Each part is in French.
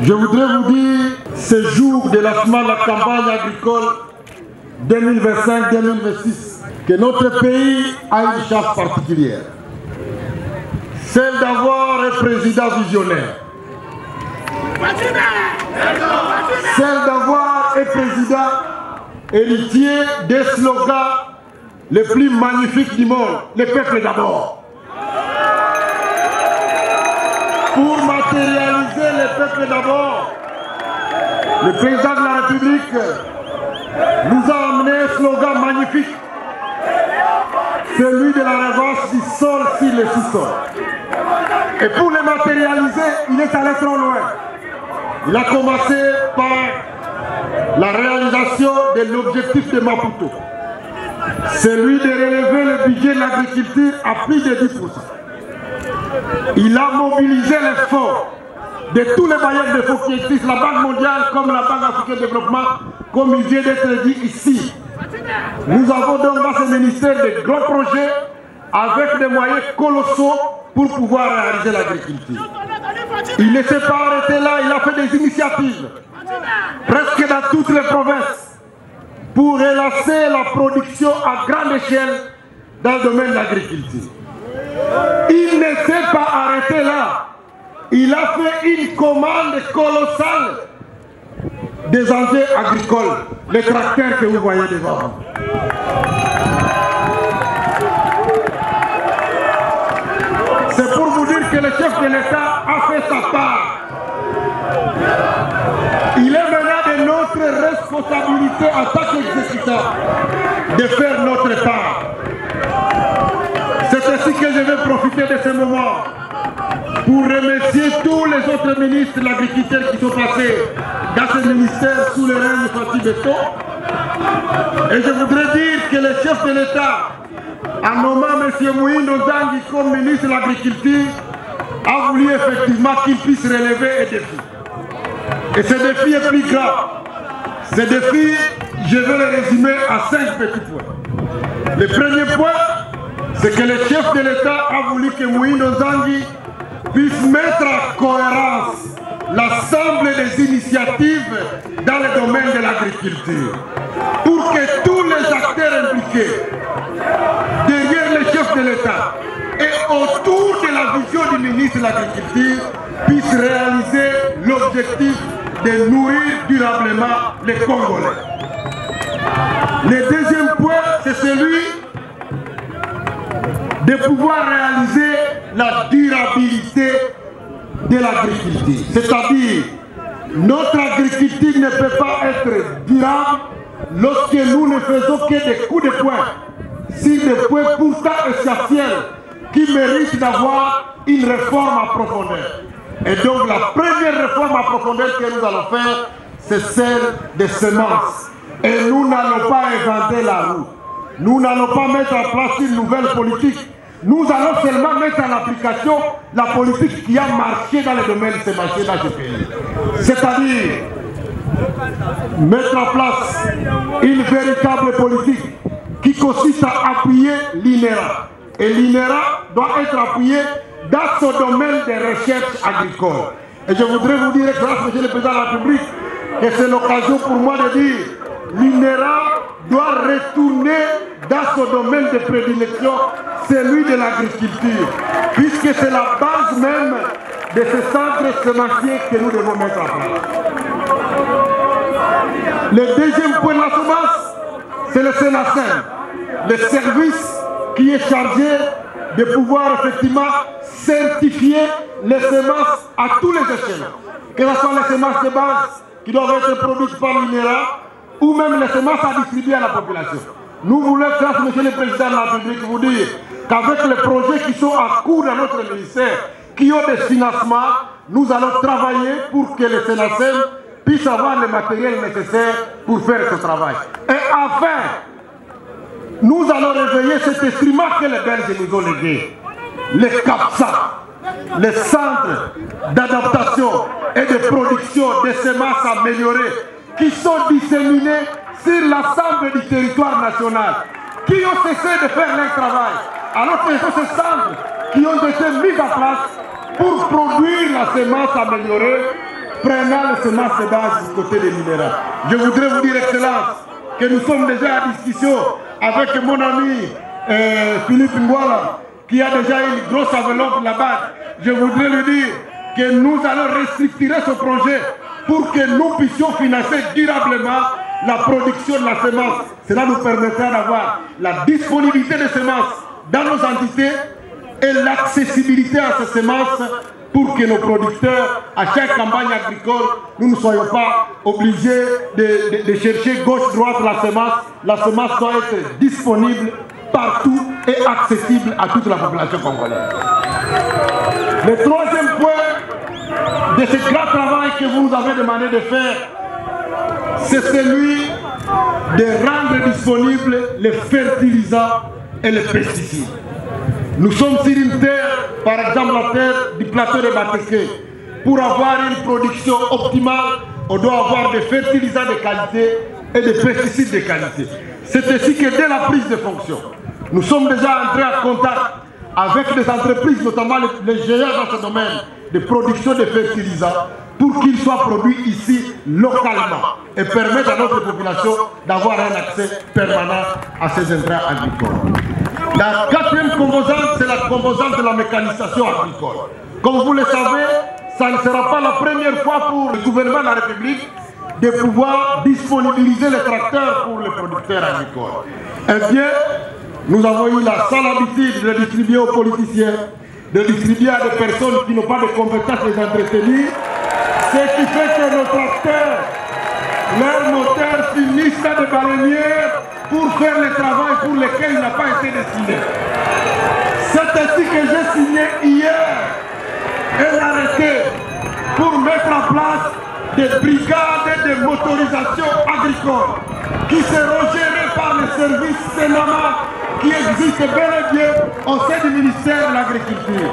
Je voudrais vous dire, ce jour de lancement de la campagne agricole 2025-2026, que notre pays a une chance particulière. Celle d'avoir un président visionnaire. Celle d'avoir un président héritier des slogans les plus magnifiques du monde, le peuple d'abord. Pour matérialiser le peuple d'abord, le président de la République nous a amené un slogan magnifique, celui de la revanche du sol sur le sous-sol. Et pour le matérialiser, il est allé trop loin. Il a commencé par la réalisation de l'objectif de Maputo, celui de relever le budget de l'agriculture à plus de 10%. Il a mobilisé les fonds de tous les bailleurs de fonds qui existent, la Banque mondiale comme la Banque africaine de développement, comme il vient d'être dit ici. Nous avons donc dans ce ministère de grands projets avec des moyens colossaux pour pouvoir réaliser l'agriculture. Il ne s'est pas arrêté là, il a fait des initiatives, presque dans toutes les provinces, pour relancer la production à grande échelle dans le domaine de l'agriculture. Il ne s'est pas arrêté là, il a fait une commande colossale des engins agricoles, les tracteurs que vous voyez devant vous. C'est pour vous dire que le chef de l'État a fait sa part. Il est maintenant de notre responsabilité en tant qu'exécutant de faire notre part. C'est ainsi que je vais profiter de ce moment pour remercier tous les autres ministres de l'agriculture qui sont passés dans ce ministère sous le règne de Fatih Beto. Et je voudrais dire que le chef de l'État, en nommant M. Mouindo Zangui comme ministre de l'Agriculture, a voulu effectivement qu'il puisse relever un défi. Et ce défi est plus grave. Ce défi, je vais le résumer à 5 petits points. Le premier point, c'est que le chef de l'État a voulu que Mouindo Zangui puisse mettre en cohérence l'ensemble des initiatives dans le domaine de l'agriculture, pour que tous les acteurs impliqués derrière le chef de l'État et autour de la vision du ministre de l'Agriculture puissent réaliser l'objectif de nourrir durablement les Congolais. Le deuxième point, c'est celui de pouvoir réaliser la durabilité de l'agriculture. C'est-à-dire, notre agriculture ne peut pas être durable lorsque nous ne faisons que des coups de poing sur des points pourtant essentiels qui méritent d'avoir une réforme en profondeur. Et donc la première réforme en profondeur que nous allons faire, c'est celle des semences. Et nous n'allons pas inventer la roue. Nous n'allons pas mettre en place une nouvelle politique. Nous allons seulement mettre en application la politique qui a marché dans le domaine sémancier dans ce pays. C'est-à-dire mettre en place une véritable politique qui consiste à appuyer l'INERA. Et l'INERA doit être appuyé dans son domaine de recherche agricole. Et je voudrais vous dire, grâce Monsieur le Président de la République, que c'est l'occasion pour moi de dire l'INERA doit retourner dans son domaine de prédilection, celui de l'agriculture, puisque c'est la base même de ce centre sémancier que nous devons mettre en place. Le deuxième point de la semence, c'est le SENASEM, le service qui est chargé de pouvoir effectivement certifier les semences à tous les échelons, que ce soit les semences de base qui doivent être produites par l'INERA ou même les semences à distribuer à la population. Nous voulons, grâce Monsieur le Président de la République, vous dire qu'avec les projets qui sont en cours dans notre ministère, qui ont des financements, nous allons travailler pour que les SENASEM puissent avoir le matériel nécessaire pour faire ce travail. Et enfin, nous allons réveiller cet instrument que les Belges nous ont légué, les CAPSA, les centres d'adaptation et de production des semences améliorées qui sont disséminés sur l'ensemble du territoire national, qui ont cessé de faire leur travail. Alors que ce sont ces centres qui ont été mis en place pour produire la semence améliorée prenant les semences de base du côté des minéraux. Je voudrais vous dire, Excellence, que nous sommes déjà en discussion avec mon ami Philippe Ngwala, qui a déjà une grosse enveloppe là-bas. Je voudrais lui dire que nous allons restructurer ce projet pour que nous puissions financer durablement la production de la semence. Cela nous permettra d'avoir la disponibilité des semences dans nos entités et l'accessibilité à ces semences pour que nos producteurs, à chaque campagne agricole, nous ne soyons pas obligés de chercher gauche-droite la semence. La semence doit être disponible partout et accessible à toute la population congolaise. Le troisième point de ce grand travail que vous nous avez demandé de faire, c'est celui de rendre disponibles les fertilisants et les pesticides. Nous sommes sur une terre, par exemple la terre du plateau de Bateke. Pour avoir une production optimale, on doit avoir des fertilisants de qualité et des pesticides de qualité. C'est ainsi que dès la prise de fonction, nous sommes déjà entrés en contact avec des entreprises, notamment les géants dans ce domaine de production de fertilisants, pour qu'ils soient produits ici localement et permettre à notre population d'avoir un accès permanent à ces intrants agricoles. La quatrième composante, c'est la composante de la mécanisation agricole. Comme vous le savez, ça ne sera pas la première fois pour le gouvernement de la République de pouvoir disponibiliser les tracteurs pour les producteurs agricoles. Eh bien, nous avons eu la sale habitude de les distribuer aux politiciens, de les distribuer à des personnes qui n'ont pas de compétences les entretenir, ce qui fait que nos tracteurs, leurs moteurs finissent dans des baleinières pour faire le travail pour lequel il n'a pas été destiné. C'est ainsi que j'ai signé hier un arrêté pour mettre en place des brigades de motorisation agricole qui seront gérées par les services Sénama qui existent bel et bien au sein du ministère de l'Agriculture.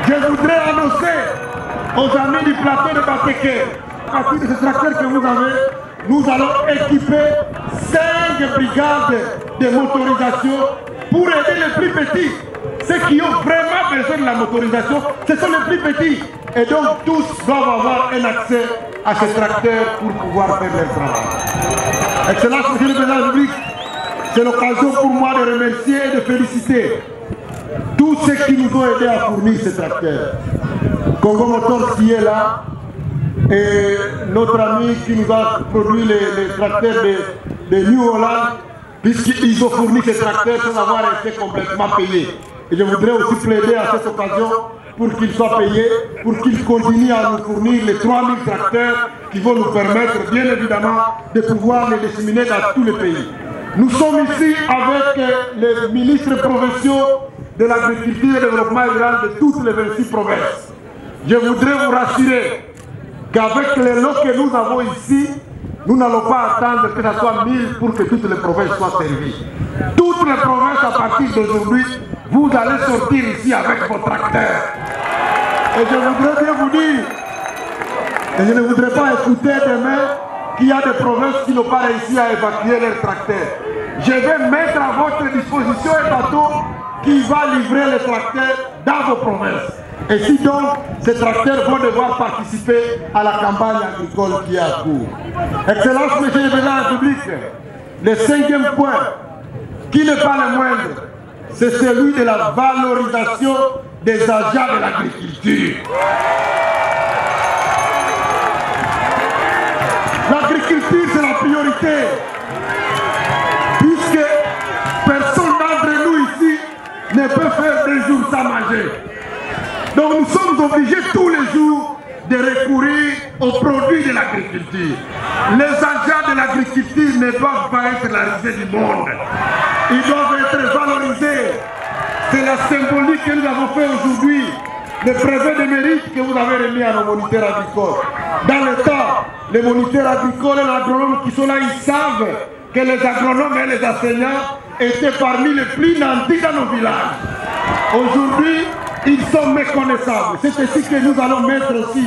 Je voudrais annoncer aux amis du plateau de Bateke, à partir de ce tracteur que vous avez, nous allons équiper 5 brigades de motorisation pour aider les plus petits. Ceux qui ont vraiment besoin de la motorisation, ce sont les plus petits. Et donc tous doivent avoir un accès à ces tracteurs pour pouvoir faire leur travail. Excellence, Monsieur le Président de la République, c'est l'occasion pour moi de remercier et de féliciter tous ceux qui nous ont aidés à fournir ces tracteurs. Congo Motors qui est là, et notre ami qui nous a produit les tracteurs de New Holland, puisqu'ils ont fourni ces tracteurs sans avoir été complètement payés. Et je voudrais aussi plaider à cette occasion pour qu'ils soient payés, pour qu'ils continuent à nous fournir les 3000 tracteurs qui vont nous permettre, bien évidemment, de pouvoir les disséminer dans tous les pays. Nous sommes ici avec les ministres provinciaux de l'agriculture et du développement rural de toutes les 26 provinces. Je voudrais vous rassurer qu'avec les lots que nous avons ici, nous n'allons pas attendre que ce soit 1000 pour que toutes les provinces soient servies. Toutes les provinces, à partir d'aujourd'hui, vous allez sortir ici avec vos tracteurs. Et je voudrais bien vous dire, et je ne voudrais pas écouter demain qu'il y a des provinces qui n'ont pas réussi à évacuer leurs tracteurs. Je vais mettre à votre disposition un bateau qui va livrer les tracteurs dans vos provinces. Et si donc ces tracteurs vont devoir participer à la campagne agricole qui est en cours. Excellence, Monsieur le Président de la République, le 5e point, qui n'est pas le moindre, c'est celui de la valorisation des agents de l'agriculture. L'agriculture, c'est la priorité, puisque personne d'entre nous ici ne peut faire 2 jours sans manger. Donc nous sommes obligés tous les jours de recourir aux produits de l'agriculture. Les agents de l'agriculture ne doivent pas être la risée du monde. Ils doivent être valorisés. C'est la symbolique que nous avons fait aujourd'hui. Le brevet de mérite que vous avez remis à nos moniteurs agricoles. Dans le temps, les moniteurs agricoles et les agronomes qui sont là, ils savent que les agronomes et les enseignants étaient parmi les plus nantis dans nos villages. Aujourd'hui, ils sont méconnaissables. C'est ainsi que nous allons mettre aussi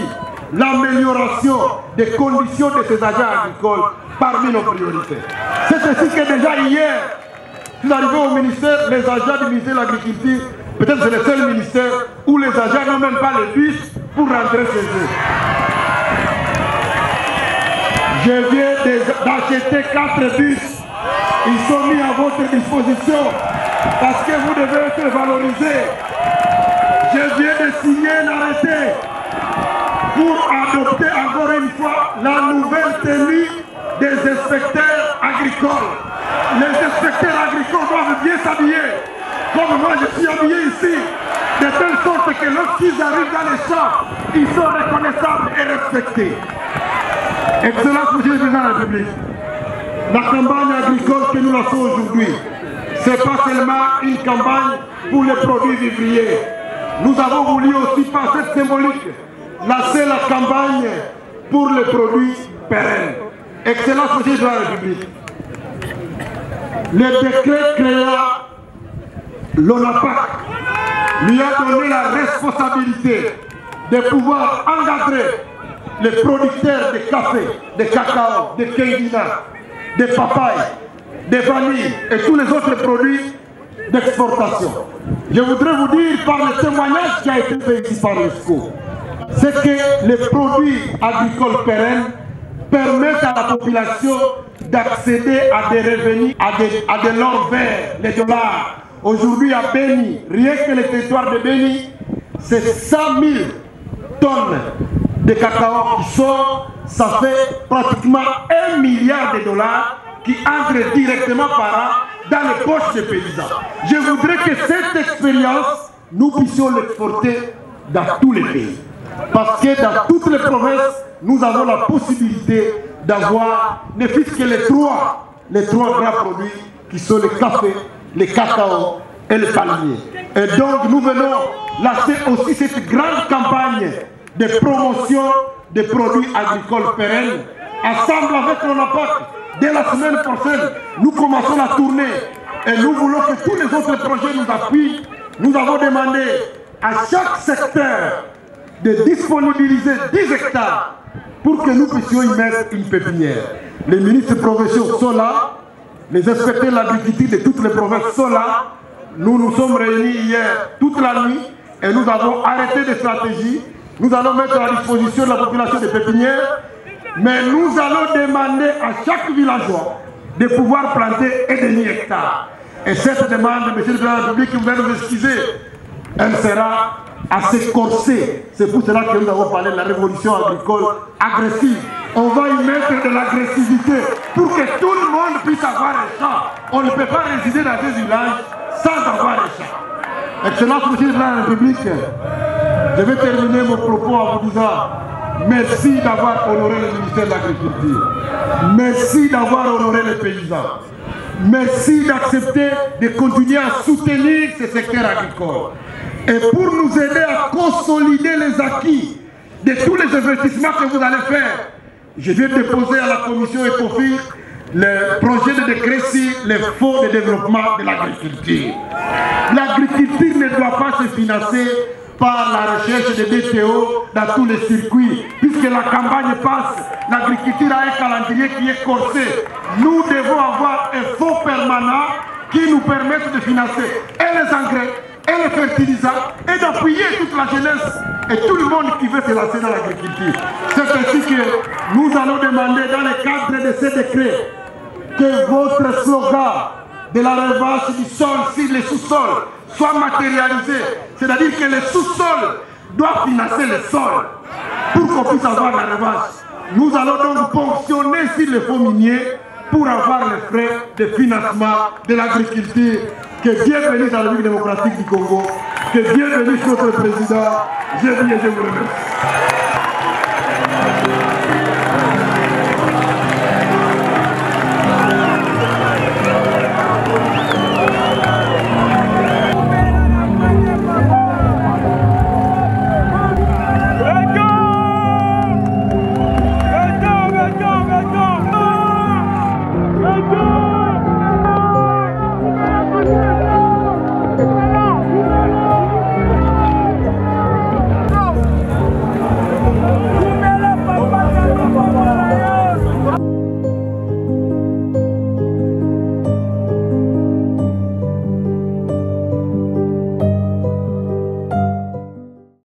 l'amélioration des conditions de ces agents agricoles parmi nos priorités. C'est ainsi que déjà hier, nous arrivons au ministère, les agents du ministère de l'Agriculture, peut-être c'est le seul ministère où les agents n'ont même pas les bus pour rentrer chez eux. Je viens d'acheter 4 bus. Ils sont mis à votre disposition parce que vous devez être valorisés. Je viens de signer un arrêté pour adopter encore une fois la nouvelle tenue des inspecteurs agricoles. Les inspecteurs agricoles doivent bien s'habiller, comme moi je suis habillé ici, de telle sorte que lorsqu'ils arrivent dans les champs, ils sont reconnaissables et respectés. Excellence, Monsieur le Président de la République, la campagne agricole que nous lançons aujourd'hui, ce n'est pas seulement une campagne pour les produits vivriers. Nous avons voulu aussi, par cette symbolique, lancer la campagne pour les produits pérennes. Excellence, Monsieur le Président de la République, le décret créant l'ONAPAC lui a donné la responsabilité de pouvoir encadrer les producteurs de café, de cacao, de kéguina, de papaye, de vanille et tous les autres produits d'exportation. Je voudrais vous dire par le témoignage qui a été fait ici par l'ESCO, c'est que les produits agricoles pérennes permettent à la population d'accéder à des revenus, à de l'or vert, les dollars. Aujourd'hui à Beni, rien que le territoire de Beni, c'est 100 000 tonnes de cacao qui sortent, ça fait pratiquement 1 milliard de dollars qui entrent directement par an dans les poches des paysans. Je voudrais que cette expérience, nous puissions l'exporter dans tous les pays. Parce que dans toutes les provinces, nous avons la possibilité d'avoir ne fût-ce que les trois grands produits qui sont le café, le cacao et le palmier. Et donc nous venons lancer aussi cette grande campagne de promotion des produits agricoles pérennes. Ensemble avec l'ONAPAC, dès la semaine prochaine, nous commençons la tournée et nous voulons que tous les autres projets nous appuient. Nous avons demandé à chaque secteur de disponibiliser 10 hectares pour que nous puissions y mettre une pépinière. Les ministres provinciaux sont là, les inspecteurs de l'agriculture de toutes les provinces sont là. Nous nous sommes réunis hier toute la nuit et nous avons arrêté des stratégies. Nous allons mettre à la disposition de la population des pépinières, mais nous allons demander à chaque villageois de pouvoir planter 1,5 hectare. Et cette demande, Monsieur le Président de la République, vous allez nous excuser, elle sera assez corsée. C'est pour cela que nous avons parlé de la révolution agricole agressive. On va y mettre de l'agressivité pour que tout le monde puisse avoir un champ. On ne peut pas résider dans un village sans avoir un champ. Excellence, Monsieur le Président de la République, je vais terminer mon propos en vous disant merci d'avoir honoré le ministère de l'Agriculture. Merci d'avoir honoré les paysans. Merci d'accepter de continuer à soutenir ce secteur agricole. Et pour nous aider à consolider les acquis de tous les investissements que vous allez faire, je viens de déposer à la commission ECOFIR le projet de décret sur les fonds de développement de l'agriculture. L'agriculture ne doit pas se financer par la recherche de DTO dans tous les circuits. Puisque la campagne passe, l'agriculture a un calendrier qui est corsé. Nous devons avoir un fonds permanent qui nous permette de financer et les engrais, et les fertilisants, et d'appuyer toute la jeunesse et tout le monde qui veut se lancer dans l'agriculture. C'est ainsi que nous allons demander dans le cadre de ces décrets que votre slogan de la revanche du sol sur les sous-sols soit matérialisé. C'est-à-dire que les sous-sols doivent financer les sols pour qu'on puisse avoir la revanche. Nous allons donc ponctionner sur les fonds miniers pour avoir les frais de financement de l'agriculture. Que Dieu bénisse la République démocratique du Congo. Que Dieu bénisse notre président. Je vous remercie.